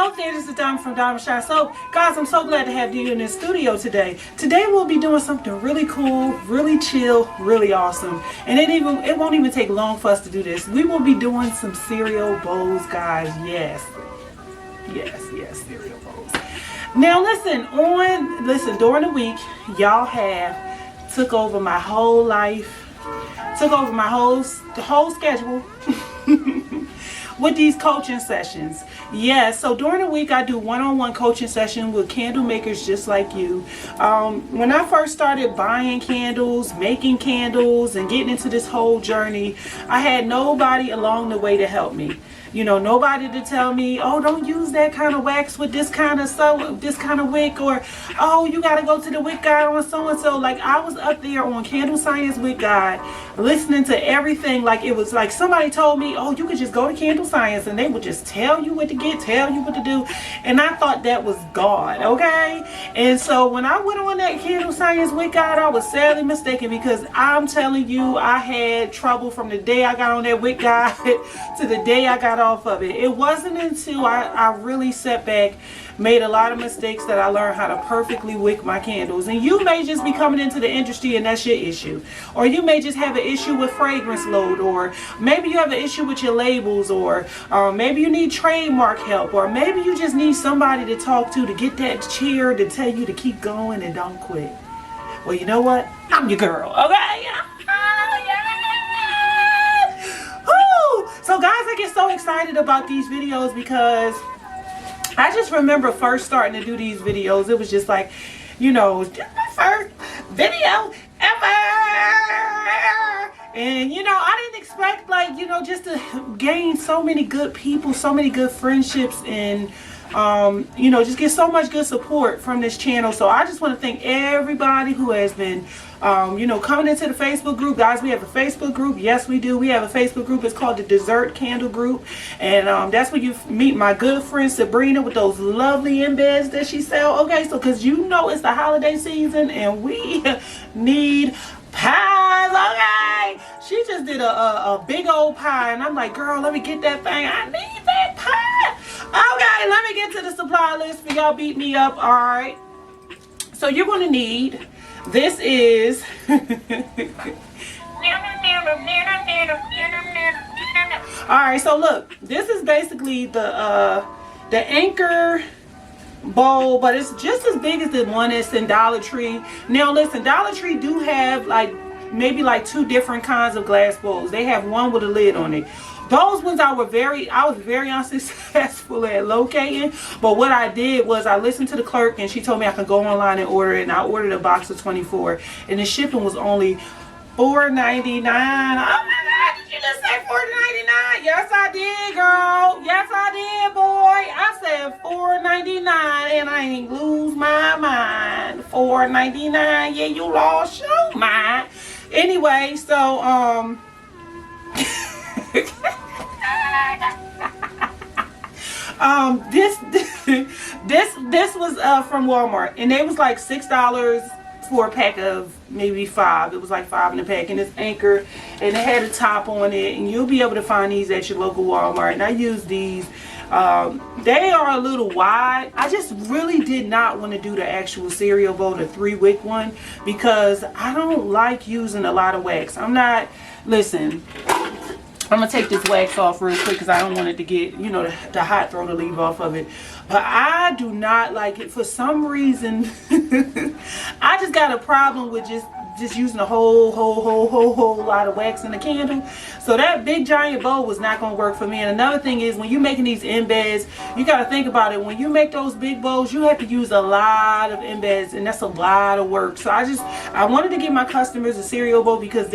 Hello there, this is Diamond from Diamond Shine. So guys, I'm so glad to have you in the studio today. Today we'll be doing something really cool, really chill, really awesome. And it won't even take long for us to do this. We will be doing some cereal bowls, guys. Yes, cereal bowls. Now listen, during the week, y'all have took over my whole life, took over my whole schedule. With these coaching sessions. Yes, so during the week I do one-on-one coaching session with candle makers just like you. When I first started buying candles, making candles, and getting into this whole journey, I had nobody along the way to help me. You know, nobody to tell me, oh, don't use that kind of wax with this kind of wick, or oh, you got to go to the wick guy on so-and-so. Like, I was up there on Candle Science Wick Guide, listening to everything. Like, it was like somebody told me, oh, you could just go to Candle Science and they would just tell you what to get, tell you what to do. And I thought that was God, okay? And so when I went on that Candle Science Wick Guide, I was sadly mistaken, because I'm telling you, I had trouble from the day I got on that wick guide to the day I got off of it. It wasn't until I really sat back, made a lot of mistakes, that I learned how to perfectly wick my candles. And you may just be coming into the industry and that's your issue, or you may just have an issue with fragrance load, or maybe you have an issue with your labels, or maybe you need trademark help, or maybe you just need somebody to talk to get that cheer to tell you to keep going and don't quit. Well, you know what? I'm your girl, okay? So guys, I get so excited about these videos because I just remember first starting to do these videos. It was just like, you know, my first video ever. And, you know, I didn't expect, like, you know, just to gain so many good people, so many good friendships, and you know, just get so much good support from this channel. So I just want to thank everybody who has been you know, coming into the Facebook group. Guys, we have a Facebook group. Yes, we do. We have a Facebook group. It's called the Dessert Candle Group, and that's where you meet my good friend Sabrina with those lovely embeds that she sells. Okay, so because you know it's the holiday season and we need pies. Okay, she just did a big old pie, and I'm like, girl, let me get that thing. I need that pie. Okay, let me get to the supply list for y'all. Beat me up. All right, so you're going to need, this is alright, so look, this is basically the anchor bowl, but it's just as big as the one that's in Dollar Tree. Now listen, Dollar Tree do have like maybe like two different kinds of glass bowls. They have one with a lid on it. Those ones I was very unsuccessful at locating, but what I did was I listened to the clerk and she told me I could go online and order it, and I ordered a box of 24, and the shipping was only $4.99. Oh my God, did you just say $4.99? Yes, I did, girl. Yes, I did, boy. I said $4.99 and I ain't lose my mind. $4.99. Yeah, you lost your mind. Anyway, so this was from Walmart, and they was like $6 for a pack of maybe 5. It was like 5 in a pack, and it's anchor, and it had a top on it, and you'll be able to find these at your local Walmart. And I use these. They are a little wide. I just really did not want to do the actual cereal bowl, the 3-wick one, because I don't like using a lot of wax. Listen, I'm gonna take this wax off real quick because I don't want it to get, you know, the hot throw to leave off of it. But I do not like it for some reason. I just got a problem with just using a whole lot of wax in the candle. So that big giant bowl was not going to work for me. And another thing is, when you're making these embeds, you got to think about it. When you make those big bowls, you have to use a lot of embeds, and that's a lot of work. So I wanted to give my customers a cereal bowl because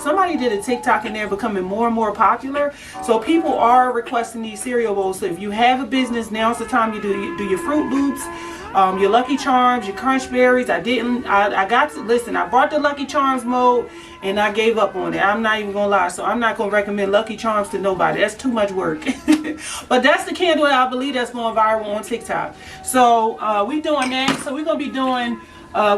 somebody did a TikTok and they're becoming more and more popular. So people are requesting these cereal bowls. So if you have a business, now's the time you do your Fruit Loops, your Lucky Charms, your Crunch Berries. I bought the Lucky Charms mold and I gave up on it. I'm not even gonna lie. So I'm not gonna recommend Lucky Charms to nobody. That's too much work. But that's the candle that I believe that's going viral on TikTok. So we doing that. So we're gonna be doing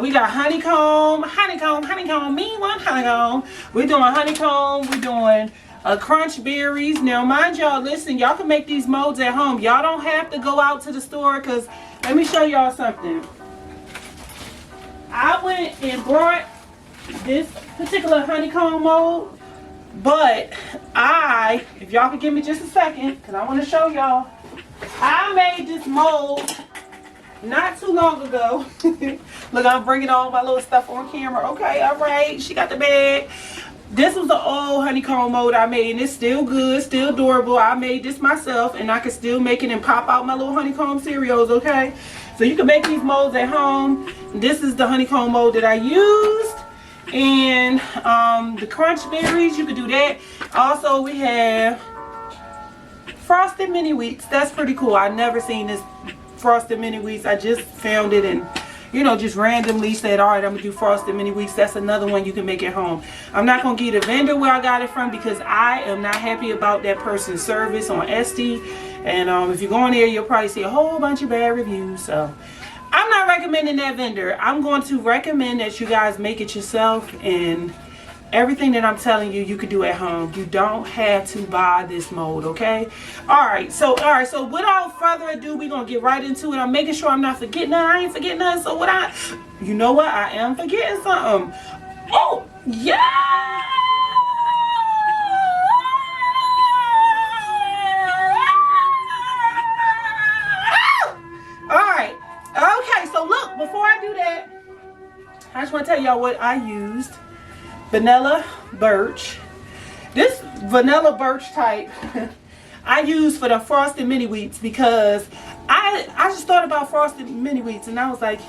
we got honeycomb, me one honeycomb. We're doing honeycomb, we're doing crunch berries. Now mind y'all, listen, y'all can make these molds at home. Y'all don't have to go out to the store, because let me show y'all something. I went and brought this particular honeycomb mold, but if y'all could give me just a second, because I want to show y'all, I made this mold not too long ago. Look, I'm bringing all my little stuff on camera. Okay, all right, she got the bag. This was the old honeycomb mold I made, and it's still good, still durable. I made this myself, and I can still make it and pop out my little honeycomb cereals, okay? So you can make these molds at home. This is the honeycomb mold that I used. And the crunch berries, you could do that. Also, we have frosted mini wheats. That's pretty cool. I've never seen this frosted mini wheats. I just found it and, you know, just randomly said, all right, I'm gonna do frosted mini wheats. That's another one you can make at home. I'm not gonna get a vendor where I got it from, because I am not happy about that person's service on Etsy. And if you go on there, you'll probably see a whole bunch of bad reviews. So I'm not recommending that vendor. I'm going to recommend that you guys make it yourself, and everything that I'm telling you, you could do at home. You don't have to buy this mold, okay? All right, so without further ado, we're gonna get right into it. I'm making sure I'm not forgetting nothing. I ain't forgetting nothing. So you know what? I am forgetting something. Oh, yeah! All right. Okay, so look, before I do that, I just want to tell y'all what I used. Vanilla birch. This vanilla birch type I use for the frosted mini wheats, because I just thought about frosted mini wheats, and I was like,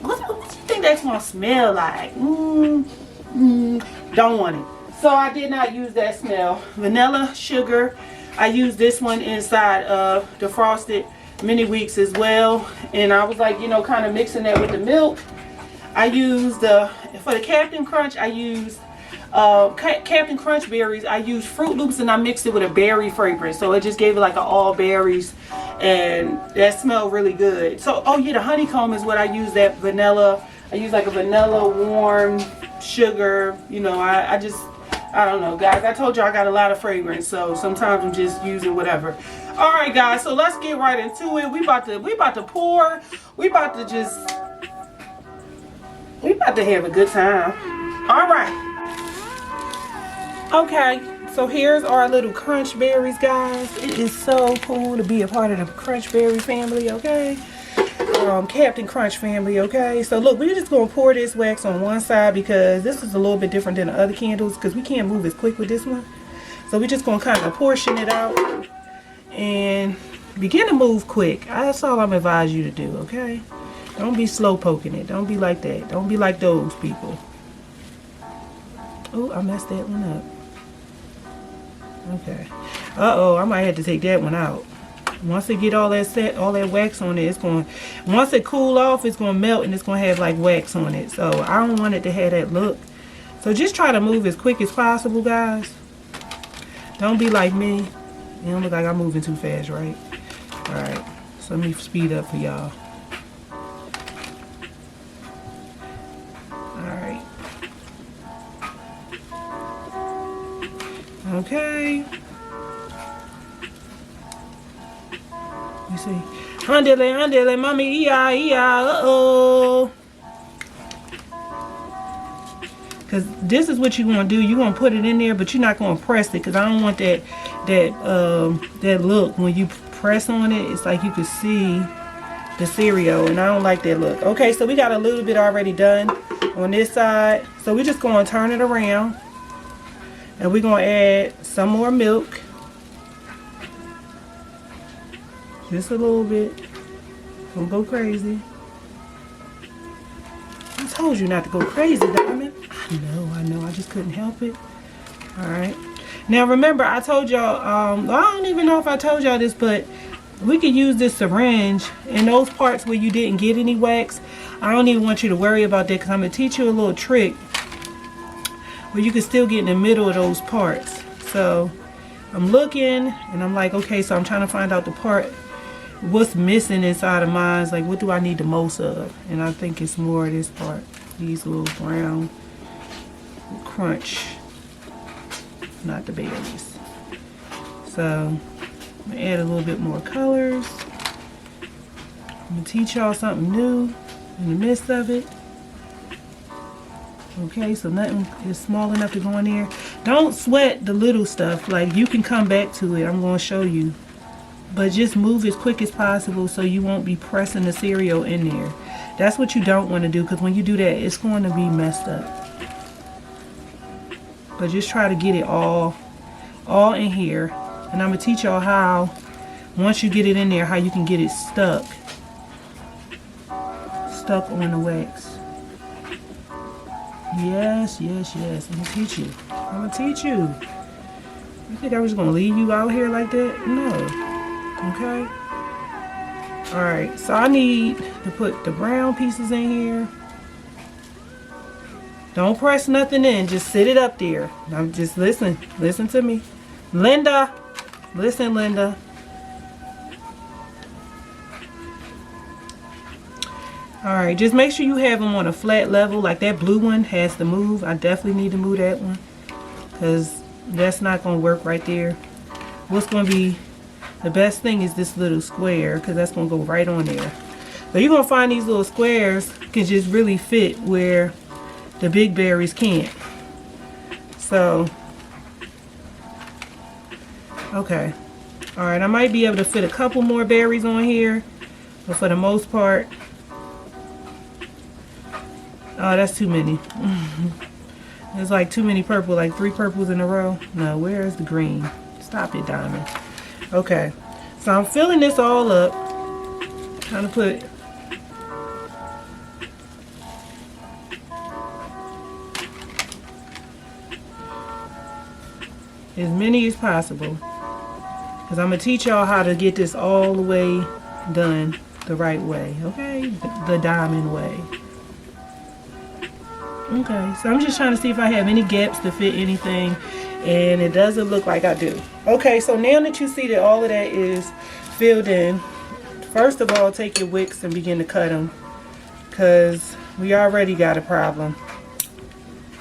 what do you think that's gonna smell like? Don't want it. So I did not use that smell. Vanilla sugar. I used this one inside of the frosted mini wheats as well, and I was like, you know, kind of mixing that with the milk. I used for the Captain Crunch, I used Captain Crunch berries. I used Fruit Loops, and I mixed it with a berry fragrance, so it just gave it like an all berries, and that smelled really good. So oh yeah, the honeycomb is what I use. That vanilla, I use like a vanilla warm sugar, you know. I don't know, guys. I told you I got a lot of fragrance, so sometimes I'm just using whatever. All right, guys, so let's get right into it. We about to pour. We about to have a good time. All right. Okay, so here's our little crunch berries, guys. It is so cool to be a part of the crunch berry family, okay? Captain Crunch family, okay? So look, we're just gonna pour this wax on one side, because this is a little bit different than the other candles, because we can't move as quick with this one. So we're just gonna kind of portion it out and begin to move quick. That's all I'm advising you to do, okay? Don't be slow poking it. Don't be like that. Don't be like those people. Oh, I messed that one up. Okay. Uh-oh, I might have to take that one out. Once it get all that wax on it, it's going, once it cool off, it's going to melt, and it's going to have like wax on it. So I don't want it to have that look. So just try to move as quick as possible, guys. Don't be like me. You don't look like I'm moving too fast, right? All right. So let me speed up for y'all. Okay. You see, andele, mommy, uh-oh. Because this is what you're going to do. You're going to put it in there, but you're not going to press it, because I don't want that look. When you press on it, it's like you can see the cereal, and I don't like that look. Okay, so we got a little bit already done on this side. So we're just going to turn it around. And we're going to add some more milk. Just a little bit. Don't go crazy. I told you not to go crazy, Diamond. I know. I just couldn't help it. Alright. Now remember, I told y'all, I don't even know if I told y'all this, but we can use this syringe in those parts where you didn't get any wax. I don't even want you to worry about that, because I'm going to teach you a little trick where you can still get in the middle of those parts. So I'm looking, and I'm like, okay, so I'm trying to find out the part, what's missing inside of mine. It's like, what do I need the most of? And I think it's more of this part, these little brown crunch not the berries. So I'm gonna add a little bit more colors. I'm gonna teach y'all something new in the midst of it. Okay, so nothing is small enough to go in there. Don't sweat the little stuff. Like, you can come back to it. I'm going to show you. But just move as quick as possible so you won't be pressing the cereal in there. That's what you don't want to do, because when you do that, it's going to be messed up. But just try to get it all in here. And I'm going to teach y'all how, once you get it in there, how you can get it stuck on the wax. Yes, yes, yes. I'm gonna teach you. I'm gonna teach you. You think I was gonna leave you out here like that? No. Okay. Alright, so I need to put the brown pieces in here. Don't press nothing in, just sit it up there. Now just listen. Listen to me. Linda! Listen, Linda. Alright, just make sure you have them on a flat level. Like that blue one has to move. I definitely need to move that one, because that's not going to work right there. What's going to be the best thing is this little square, because that's going to go right on there. So you're going to find these little squares can just really fit where the big berries can't. So, okay. Alright, I might be able to fit a couple more berries on here, but for the most part, oh, that's too many. There's like too many purple, like 3 purples in a row. No, where's the green? Stop it, Diamond. Okay, so I'm filling this all up. Trying to put as many as possible, because I'm going to teach y'all how to get this all the way done the right way, okay? The diamond way. Okay, so I'm just trying to see if I have any gaps to fit anything, and it doesn't look like I do. Okay, so now that you see that all of that is filled in, first of all, take your wicks and begin to cut them, because we already got a problem,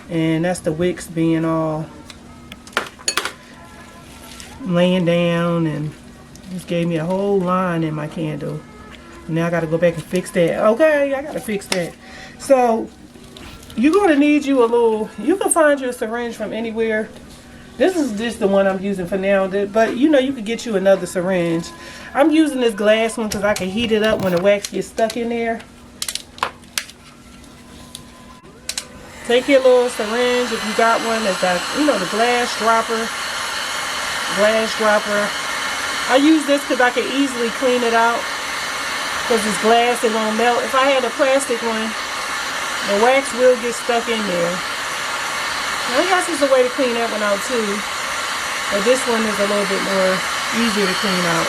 and that's the wicks being all laying down, and just gave me a whole line in my candle. Now I got to go back and fix that. Okay, I got to fix that. So you're going to need you a little, you can find your syringe from anywhere. This is just the one I'm using for now, but you know, you could get you another syringe. I'm using this glass one because I can heat it up when the wax gets stuck in there. Take your little syringe if you got one that's got, you know, the glass dropper. I use this because I can easily clean it out, because it's glass, it won't melt. If I had a plastic one, the wax will get stuck in there. Now, I guess there's a way to clean that one out too, but this one is a little bit more easier to clean out.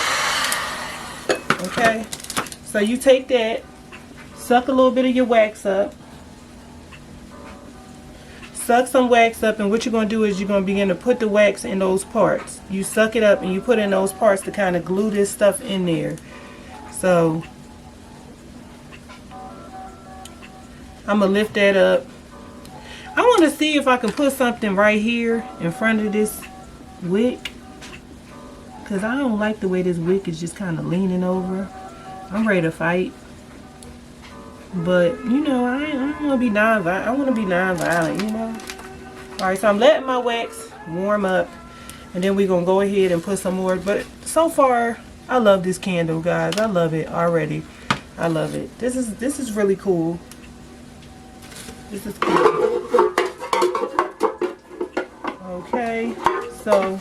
Okay, so you take that, suck a little bit of your wax up, suck some wax up, and what you're going to do is you're going to begin to put the wax in those parts. You suck it up and you put in those parts to kind of glue this stuff in there. So I'm going to lift that up. I want to see if I can put something right here in front of this wick, because I don't like the way this wick is just kind of leaning over. I'm ready to fight. But, you know, I don't want to be non-violent. I want to be non-violent, you know. Alright, so I'm letting my wax warm up, and then we're going to go ahead and put some more. But so far, I love this candle, guys. I love it already. I love it. This is really cool. This is cool. Okay, so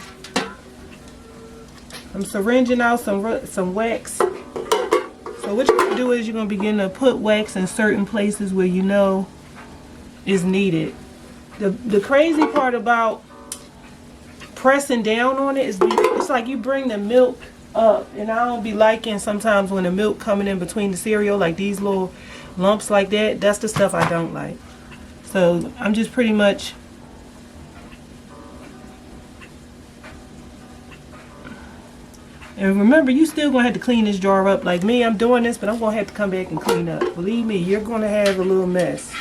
I'm syringing out some wax. So what you're going to do is you're going to begin to put wax in certain places where you know is needed. The crazy part about pressing down on it is it's like you bring the milk up, and I don't be liking sometimes when the milk coming in between the cereal, like these little lumps like that. That's the stuff I don't like. So I'm just pretty much and remember, you still gonna have to clean this jar up. Like me, I'm doing this, but I'm gonna have to come back and clean up. Believe me, you're gonna have a little mess.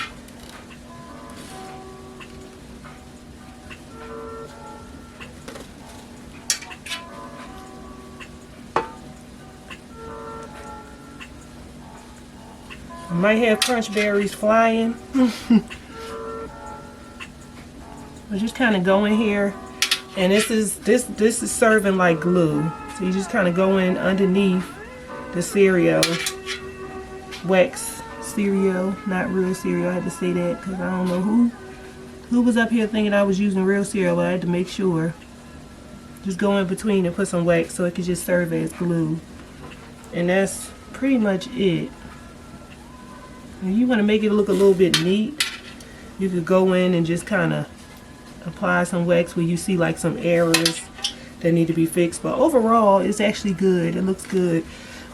I might have crunch berries flying. I just kind of go in here, and this is serving like glue. So you just kind of go in underneath the cereal, wax cereal, not real cereal. I had to say that because I don't know who was up here thinking I was using real cereal. But I had to make sure. Just go in between and put some wax so it could just serve as glue, and that's pretty much it. If you want to make it look a little bit neat, you could go in and just kind of apply some wax where you see like some errors that need to be fixed, but overall it's actually good. It looks good.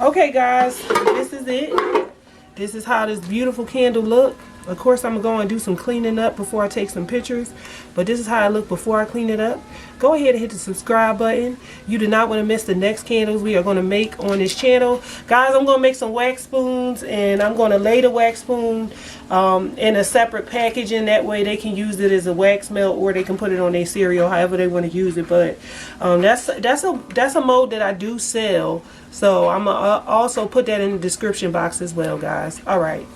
Okay guys, this is it. This is how this beautiful candle look. Of course I'm gonna go and do some cleaning up before I take some pictures, but this is how it look before I clean it up. Go ahead and hit the subscribe button. You do not want to miss the next candles we are going to make on this channel. Guys, I'm going to make some wax spoons, and I'm going to lay the wax spoon in a separate packaging. That way they can use it as a wax melt, or they can put it on their cereal, however they want to use it. But that's a mold that I do sell, so I'm going to also put that in the description box as well, guys. All right.